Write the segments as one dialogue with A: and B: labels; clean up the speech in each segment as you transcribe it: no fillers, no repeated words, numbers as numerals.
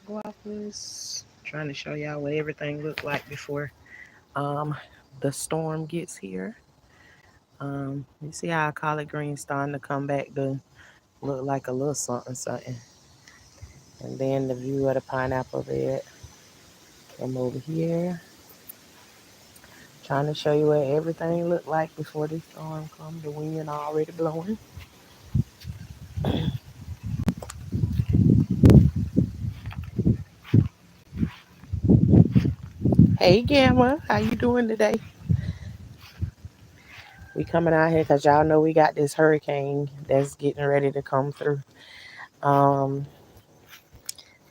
A: guavas. Trying to show y'all what everything looked like before um the storm gets here. You see how collard greens starting to come back to look like a little something something. And then the view of the pineapple bed. Come over here. Trying to show you what everything looked like before this storm come. The wind already blowing. Hey Gamma, how you doing today? We coming out here because y'all know we got this hurricane that's getting ready to come through. Um,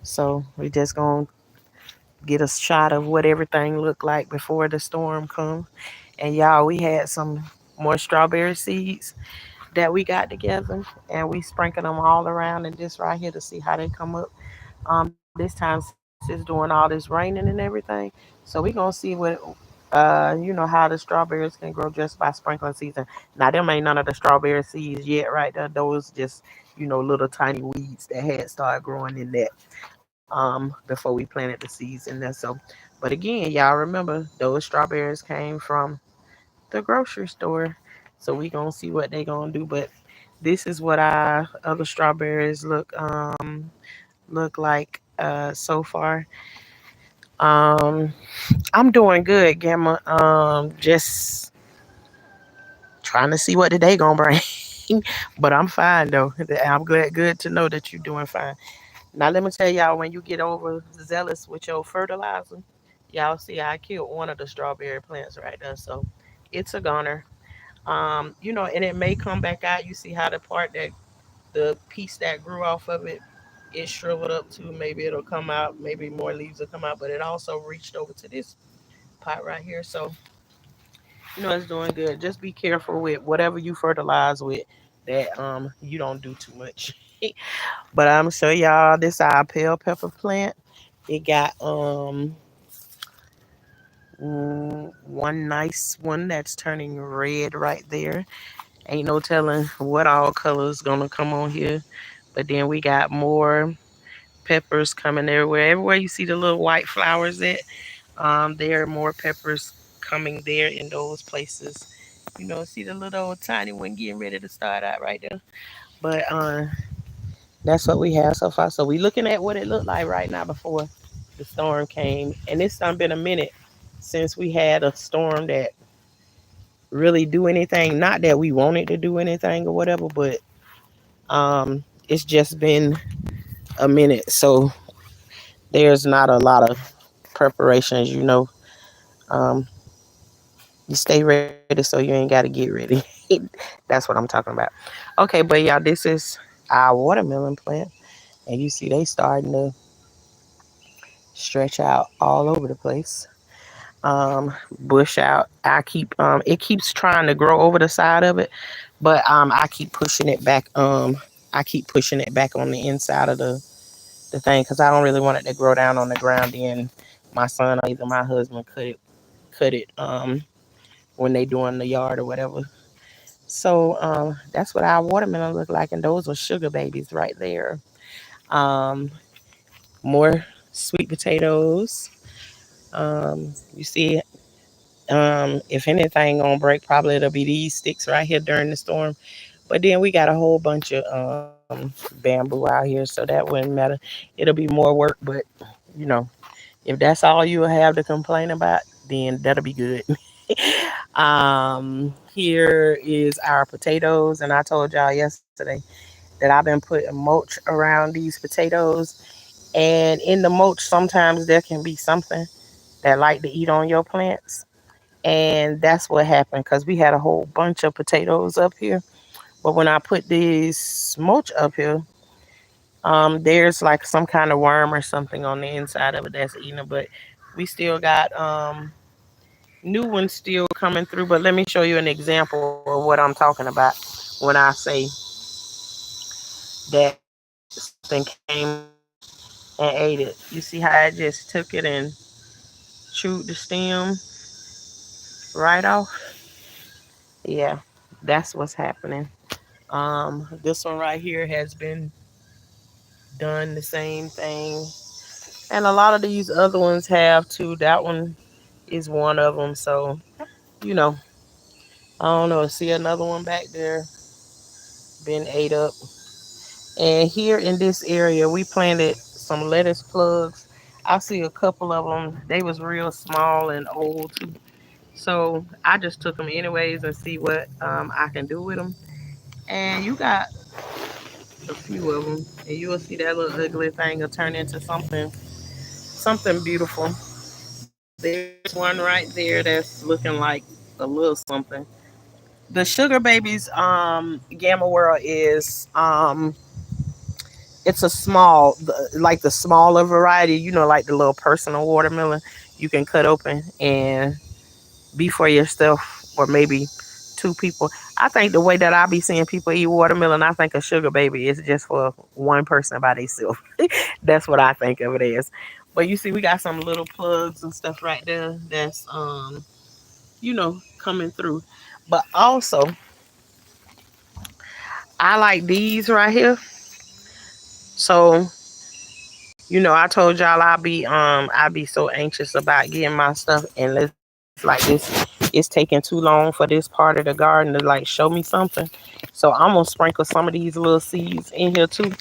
A: so we just gonna get a shot of what everything looked like before the storm come. And y'all, we had some more strawberry seeds that we got together, and we sprinkled them all around and this right here to see how they come up. This time since it's doing all this raining and everything, so we gonna see what how the strawberries can grow just by sprinkling season. Now them ain't none of the strawberry seeds yet, right there. Those just little tiny weeds that had started growing in that before we planted the seeds in there. So, but again, y'all remember those strawberries came from the grocery store. So we gonna see what they gonna do. But this is what our other strawberries look like so far. Um I'm doing good, Gamma. Just trying to see what the day gonna bring. But I'm fine though. I'm good to know that you're doing fine. Now let me tell y'all, when you get over zealous with your fertilizer, y'all see I killed one of the strawberry plants right there. So it's a goner. And it may come back out. You see how the piece that grew off of it shriveled up too. Maybe it'll come out, maybe more leaves will come out, but it also reached over to this pot right here. So it's doing good. Just be careful with whatever you fertilize with that you don't do too much. But I'm gonna show y'all this our bell pepper plant. It got one nice one that's turning red right there. Ain't no telling what all colors gonna come on here. But then we got more peppers coming everywhere. Everywhere you see the little white flowers at, there are more peppers coming there in those places. See the little old tiny one getting ready to start out right there. But that's what we have so far. So we looking at what it looked like right now before the storm came. And it's done been a minute since we had a storm that really do anything. Not that we wanted to do anything or whatever, but it's just been a minute. So there's not a lot of preparations, Um, you stay ready so you ain't got to get ready. That's what I'm talking about. Okay, but y'all, this is our watermelon plant, and you see they starting to stretch out all over the place. Bush out. It keeps trying to grow over the side of it, but I keep pushing it back. I keep pushing it back on the inside of the thing because I don't really want it to grow down on the ground. Then my son or either my husband cut it when they doing the yard or whatever. So that's what our watermelon look like, and those are sugar babies right there. Um, More sweet potatoes. You see, if anything gonna break, probably it'll be these sticks right here during the storm. But then we got a whole bunch of bamboo out here, so that wouldn't matter. It'll be more work, but you know, if that's all you have to complain about, then that'll be good. Here is our potatoes, and I told y'all yesterday that I've been putting mulch around these potatoes. And in the mulch, sometimes there can be something that like to eat on your plants. And that's what happened because we had a whole bunch of potatoes up here. But when I put this mulch up here, there's like some kind of worm or something on the inside of it that's eating it. But we still got new ones still coming through. But let me show you an example of what I'm talking about when I say that something came and ate it. You see how I just took it and chewed the stem right off? Yeah, that's what's happening. This one right here has been done the same thing. And a lot of these other ones have too. That one is one of them. So, you know, I don't know. See another one back there been ate up. And here in this area, we planted some lettuce plugs. I see a couple of them. They was real small and old too. So I just took them anyways and see what I can do with them. And you got a few of them, and you will see that little ugly thing will turn into something beautiful. There's one right there that's looking like a little something. The sugar babies gamma world is it's a small, like the smaller variety, like the little personal watermelon you can cut open and be for yourself or maybe two people. I think the way that I be seeing people eat watermelon, I think a sugar baby is just for one person by themselves. That's what I think of it as. But you see, we got some little plugs and stuff right there that's coming through. But also, I like these right here. So, I told y'all I be so anxious about getting my stuff and let's like this. It's taking too long for this part of the garden to like show me something. So I'm gonna sprinkle some of these little seeds in here too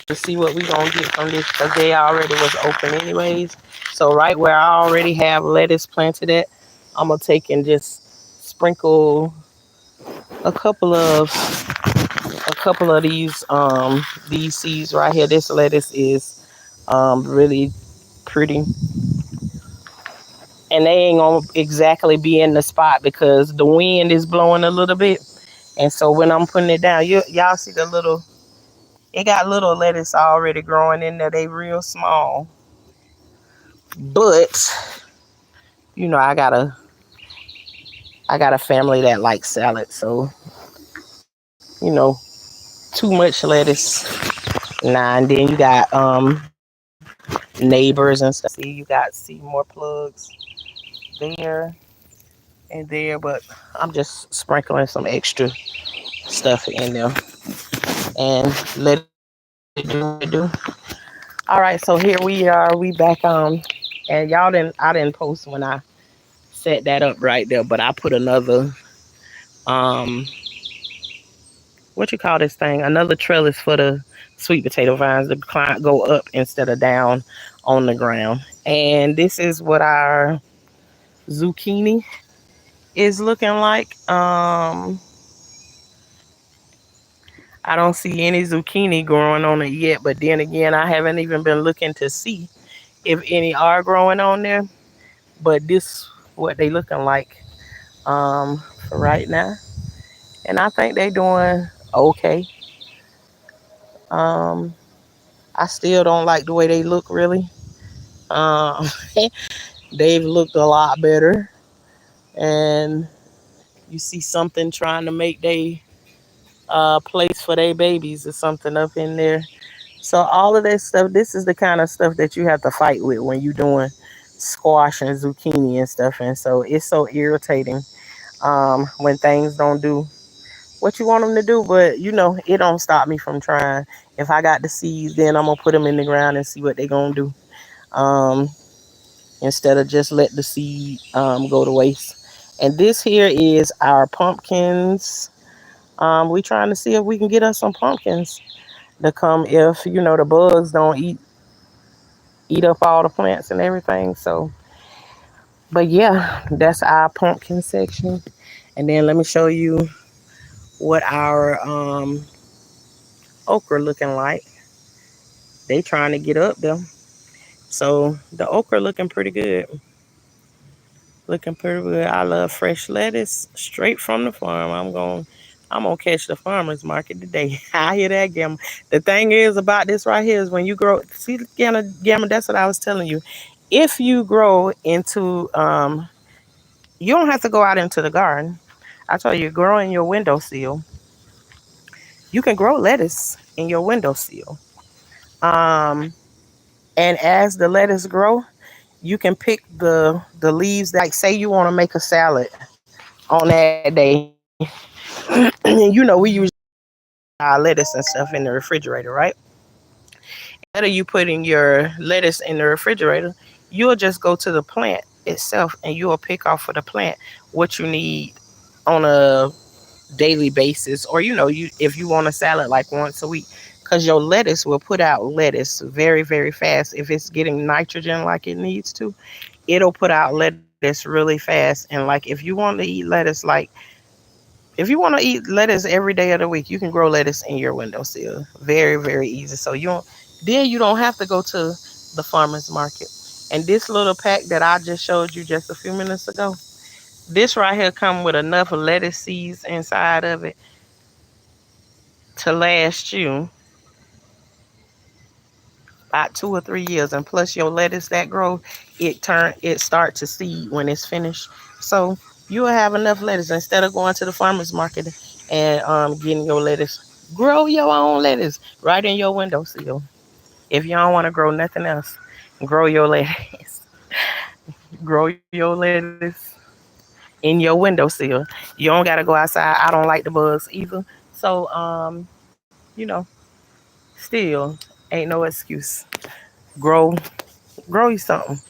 A: to see what we gonna get from this because they already was open anyways. So right where I already have lettuce planted at, I'm gonna take and just sprinkle a couple of these seeds right here. This lettuce is really pretty, and they ain't gonna exactly be in the spot because the wind is blowing a little bit. And so when I'm putting it down, y'all see the little, it got little lettuce already growing in there. They real small, but I got a family that likes salad, so too much lettuce. Nah, and then you got neighbors and stuff. See, you got see more plugs there and there, but I'm just sprinkling some extra stuff in there and let it do what it do. All right, so here we are. We back and I didn't post when I set that up right there, but I put another um what you call this thing? Another trellis for the sweet potato vines to go up instead of down on the ground. And this is what our zucchini is looking like. I don't see any zucchini growing on it yet, but then again, I haven't even been looking to see if any are growing on there. But this what they looking like for right now, and I think they doing okay. Um, I still don't like the way they look really. Um, they've looked a lot better, and you see something trying to make they place for their babies or something up in there. So all of that stuff, this is the kind of stuff that you have to fight with when you're doing squash and zucchini and stuff. And so it's so irritating when things don't do what you want them to do. But it don't stop me from trying. If I got the seeds, then I'm gonna put them in the ground and see what they gonna do. Um, Instead of just let the seed go to waste. And this here is our pumpkins. We trying to see if we can get us some pumpkins to come if the bugs don't eat up all the plants and everything. So, but yeah, that's our pumpkin section. And then let me show you what our okra looking like. They trying to get up there. So the okra looking pretty good. Looking pretty good. I love fresh lettuce straight from the farm. I'm gonna catch the farmers market today. I hear that, Gamma. The thing is about this right here is when you grow, see, Gamma, that's what I was telling you. If you grow into, you don't have to go out into the garden. I told you, grow in your windowsill. You can grow lettuce in your windowsill. Um, and as the lettuce grow, you can pick the leaves. Like, say you want to make a salad on that day. We usually our lettuce and stuff in the refrigerator, right? Instead of you putting your lettuce in the refrigerator, you'll just go to the plant itself and you'll pick off of the plant what you need on a daily basis, or you if you want a salad like once a week, because your lettuce will put out lettuce very very fast. If it's getting nitrogen like it needs to, it'll put out lettuce really fast. And like if you want to eat lettuce, like if you want to eat lettuce every day of the week, you can grow lettuce in your windowsill. Very, very easy. So you don't have to go to the farmer's market. And this little pack that I just showed you just a few minutes ago, this right here come with enough lettuce seeds inside of it to last you about 2 or 3 years. And plus your lettuce that grow, it start to seed when it's finished. So you'll have enough lettuce instead of going to the farmer's market and getting your lettuce. Grow your own lettuce right in your windowsill. If you don't want to grow nothing else, grow your lettuce. Grow your lettuce in your windowsill. You don't gotta go outside. I don't like the bugs either. So still ain't no excuse. Grow grow you something.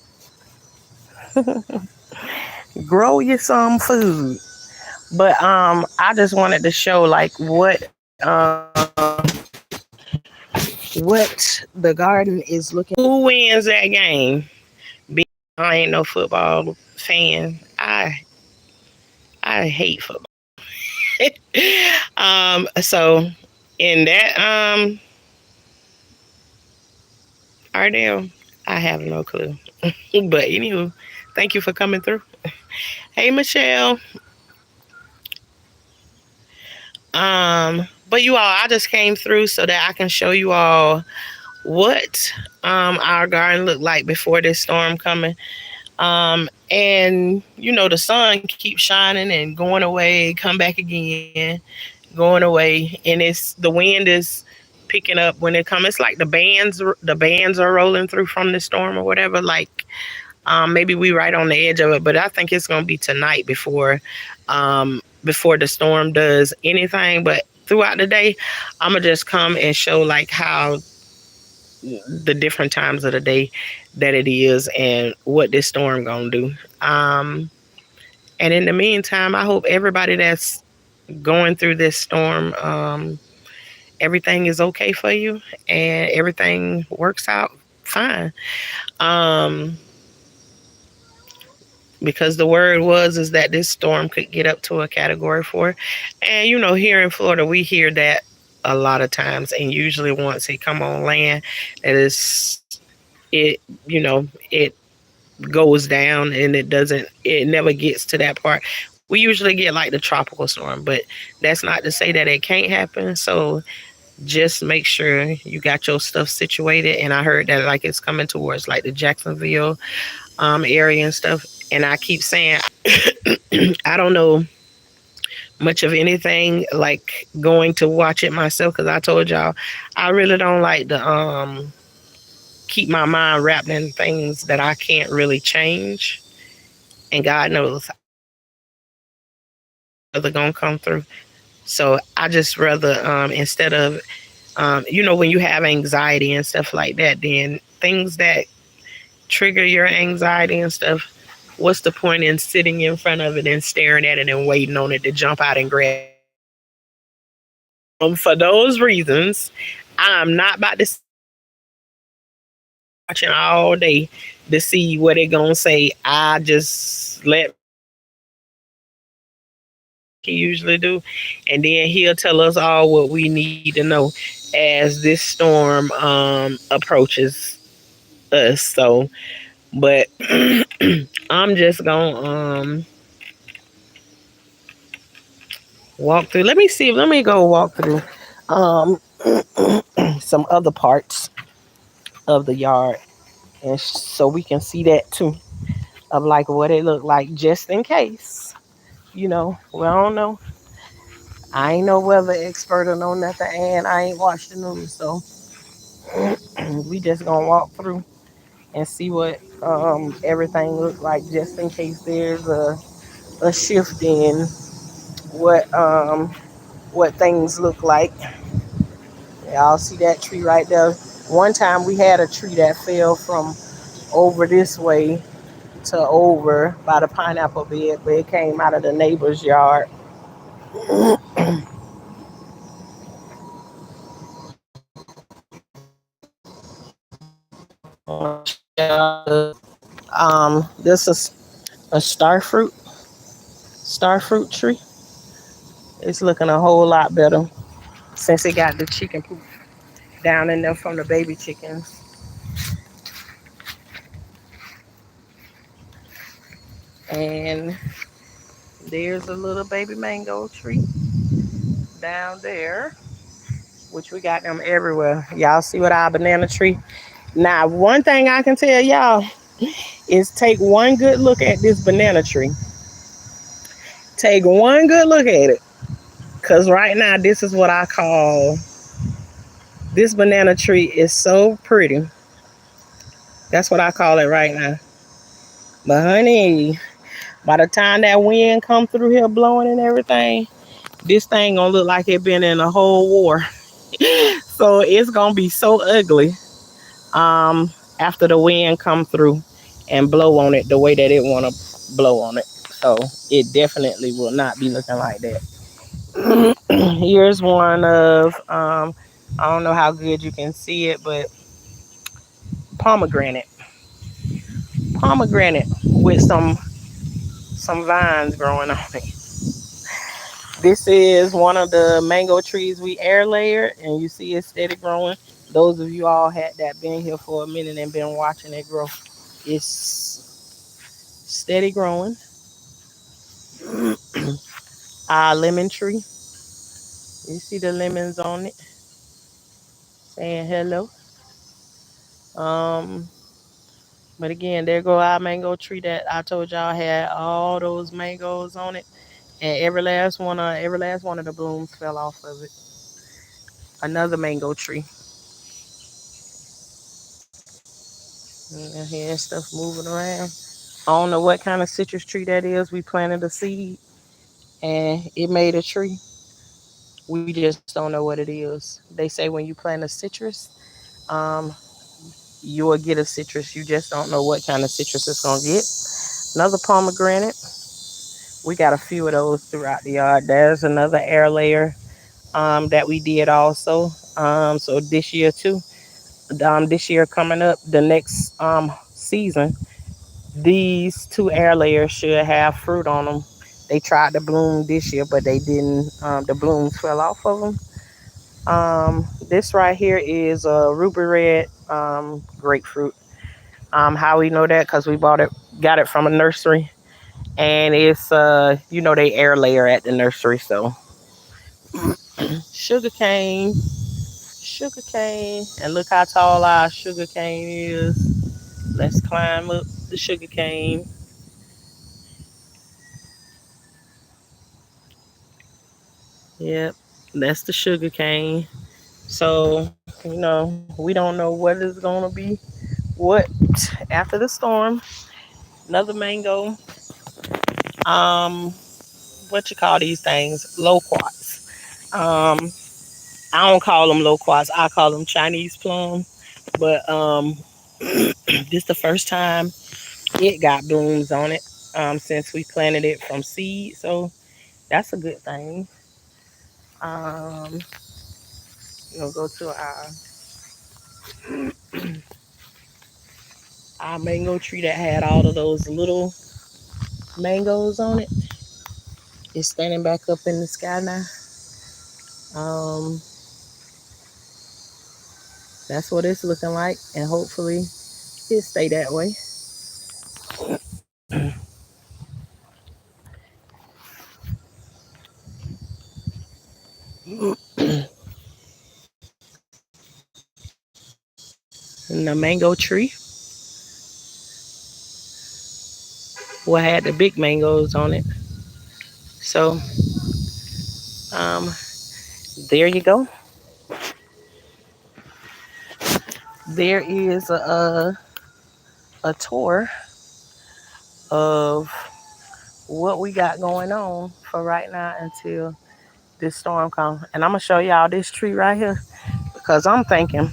A: Grow you some food. But I just wanted to show like what the garden is looking. Who wins that game? Being I ain't no football fan. I hate football. So in that Ardell, I have no clue. But anywho, thank you for coming through. Hey Michelle. But you all, I just came through so that I can show you all what our garden looked like before this storm coming. And the sun keeps shining and going away, come back again, going away, and the wind is picking up when it comes. It's like the bands are rolling through from the storm or whatever. Like maybe we right on the edge of it, but I think it's gonna be tonight before the storm does anything. But throughout the day, I'm gonna just come and show like how the different times of the day that it is and what this storm gonna do. And in the meantime, I hope everybody that's going through this storm, everything is okay for you and everything works out fine. Um, because the word was is that this storm could get up to a category 4, and here in Florida we hear that a lot of times, and usually once it come on land, it is it it goes down and it never gets to that part. We usually get like the tropical storm, but that's not to say that it can't happen. So just make sure you got your stuff situated. And I heard that like it's coming towards like the Jacksonville area and stuff. And I keep saying I don't know much of anything like going to watch it myself, because I told y'all I really don't like to keep my mind wrapped in things that I can't really change. And God knows I know that weather gonna come through. So I just rather instead of when you have anxiety and stuff like that, then things that trigger your anxiety and stuff, what's the point in sitting in front of it and staring at it and waiting on it to jump out and grab you? For those reasons, I'm not about to watching all day to see what it gonna say. I just let he usually do, and then he'll tell us all what we need to know as this storm approaches us. So, but I'm just gonna walk through. Let me see. Let me go walk through um some other parts of the yard, and so we can see that too of like what it looked like, just in case. We don't know. I ain't no weather expert or no nothing, and I ain't watched the news, so we just gonna walk through and see what everything look like, just in case there's a shift in what what things look like. Y'all see that tree right there? One time we had a tree that fell from over this way to over by the pineapple bed, but it came out of the neighbor's yard. This is a star fruit tree. It's looking a whole lot better since it got the chicken poop down in there from the baby chickens. And there's a little baby mango tree down there, which we got them everywhere. Y'all see what our banana tree? Now, one thing I can tell y'all is take one good look at this banana tree. Take one good look at it. Because right now, this is what I call this banana tree is so pretty. That's what I call it right now. But honey, by the time that wind come through here blowing and everything, this thing gonna look like it been in a whole war. So it's gonna be so ugly after the wind come through and blow on it the way that it wanna blow on it. So it definitely will not be looking like that. Here's one of I don't know how good you can see it, but pomegranate. Pomegranate with some vines growing on it. This is one of the mango trees we air layered, and you see it steady growing. Those of you all had that been here for a minute and been watching it grow, it's steady growing. Our lemon tree, you see the lemons on it, saying hello. Um, but again, there go our mango tree that I told y'all had all those mangoes on it, and every last one of the blooms fell off of it. Another mango tree. And here's stuff moving around. I don't know what kind of citrus tree that is. We planted a seed and it made a tree. We just don't know what it is. They say when you plant a citrus, um, you will get a citrus. You just don't know what kind of citrus it's gonna get. Another pomegranate. We got a few of those throughout the yard. There's another air layer that we did also. So this year too. This year coming up, the next season, these two air layers should have fruit on them. They tried to bloom this year, but they didn't. The blooms fell off of them. This right here is a ruby red grapefruit. How we know that? Because we got it from a nursery, and it's they air layer at the nursery. So sugar cane, sugar cane, and look how tall our sugar cane is. Let's climb up the sugar cane. Yep, that's the sugar cane. So, we don't know what is going to be what after the storm. Another mango. Um, what you call these things? Loquats. Um, I don't call them loquats. I call them Chinese plum. But this the first time it got blooms on it since we planted it from seed. So that's a good thing. Um, go to our mango tree that had all of those little mangoes on it. It's standing back up in the sky now. Um, that's what it's looking like, and hopefully it stay that way. And the mango tree will had the big mangoes on it. So there you go. There is a tour of what we got going on for right now until this storm comes. And I'm gonna show y'all this tree right here because I'm thinking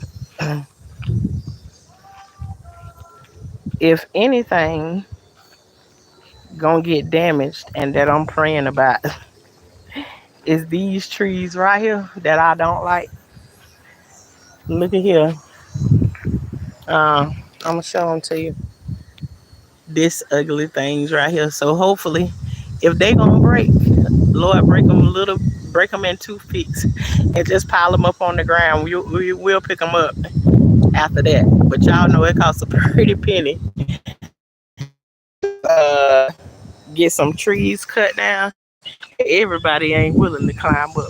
A: If anything gonna get damaged and that I'm praying about is these trees right here that I don't like. Look at here. I'm gonna show them to you. This ugly things right here. So hopefully, if they gonna break, Lord, break them in toothpicks, and just pile them up on the ground. We'll pick them up after that. But y'all know it costs a pretty penny to get some trees cut down. Everybody ain't willing to climb up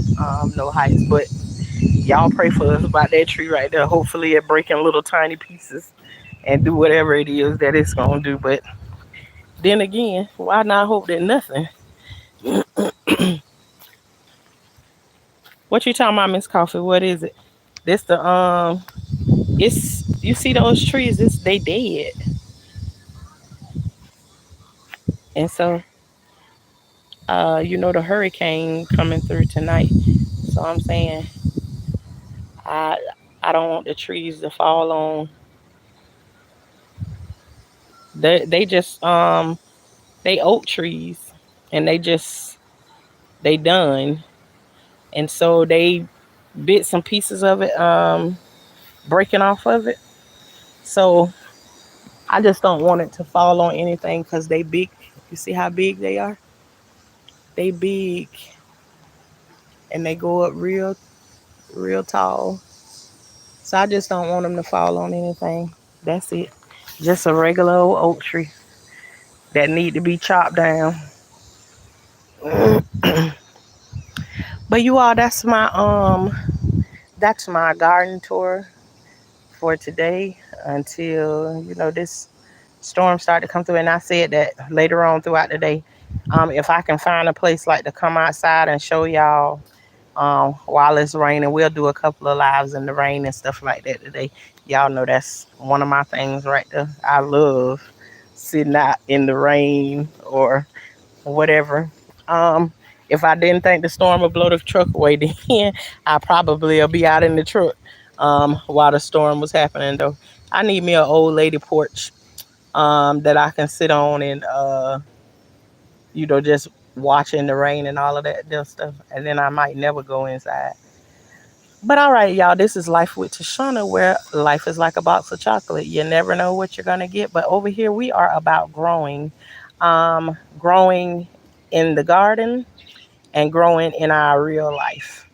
A: no heights, but y'all pray for us about that tree right there. Hopefully, it break in little tiny pieces and do whatever it is that it's gonna do. But then again, why not hope that nothing? What you talking about, Miss Coffee? What is it? This the it's you see those trees? This they dead, and so the hurricane coming through tonight. So I'm saying I I don't want the trees to fall on. They just they oak trees, and they done, and so they bit some pieces of it breaking off of it. So I just don't want it to fall on anything because they big. You see how big they are? They big and they go up real tall. So I just don't want them to fall on anything. That's it. Just a regular old oak tree that need to be chopped down. But you all, that's my garden tour for today until this storm started to come through. And I said that later on throughout the day, if I can find a place like to come outside and show y'all while it's raining, we'll do a couple of lives in the rain and stuff like that today. Y'all know that's one of my things right there. I love sitting out in the rain or whatever. Um, if I didn't think the storm would blow the truck away, then I probably will be out in the truck while the storm was happening. Though I need me an old lady porch that I can sit on and just watching the rain and all of that stuff. And then I might never go inside. But all right, y'all, this is Life with Tashana, where life is like a box of chocolate. You never know what you're going to get. But over here, we are about growing in the garden and growing in our real life.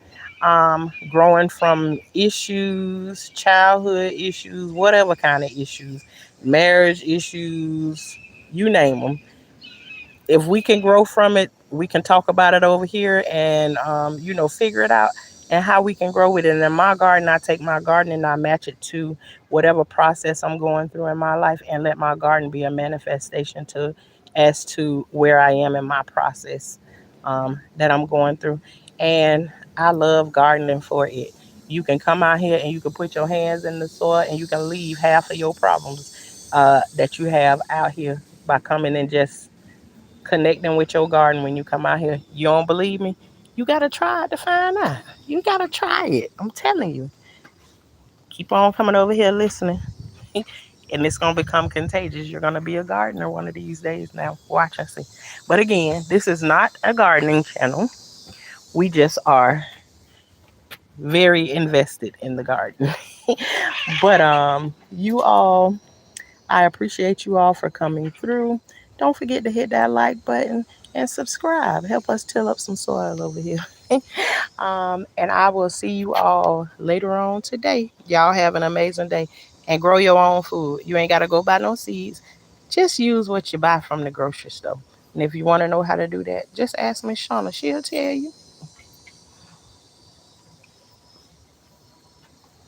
A: Growing from issues, childhood issues, whatever kind of issues, marriage issues, you name them. If we can grow from it, we can talk about it over here and figure it out and how we can grow with it. And in my garden, I take my garden and I match it to whatever process I'm going through in my life and let my garden be a manifestation to as to where I am in my process that I'm going through. And I love gardening for it. You can come out here and you can put your hands in the soil and you can leave half of your problems that you have out here by coming and just connecting with your garden when you come out here. You don't believe me? You gotta try it to find out. You gotta try it. I'm telling you. Keep on coming over here listening. And it's gonna become contagious. You're gonna be a gardener one of these days now. Watch and see. But again, this is not a gardening channel. We just are very invested in the garden. But you all, I appreciate you all for coming through. Don't forget to hit that like button and subscribe. Help us till up some soil over here. And I will see you all later on today. Y'all have an amazing day and grow your own food. You ain't got to go buy no seeds. Just use what you buy from the grocery store. And if you want to know how to do that, just ask Miss Shauna. She'll tell you.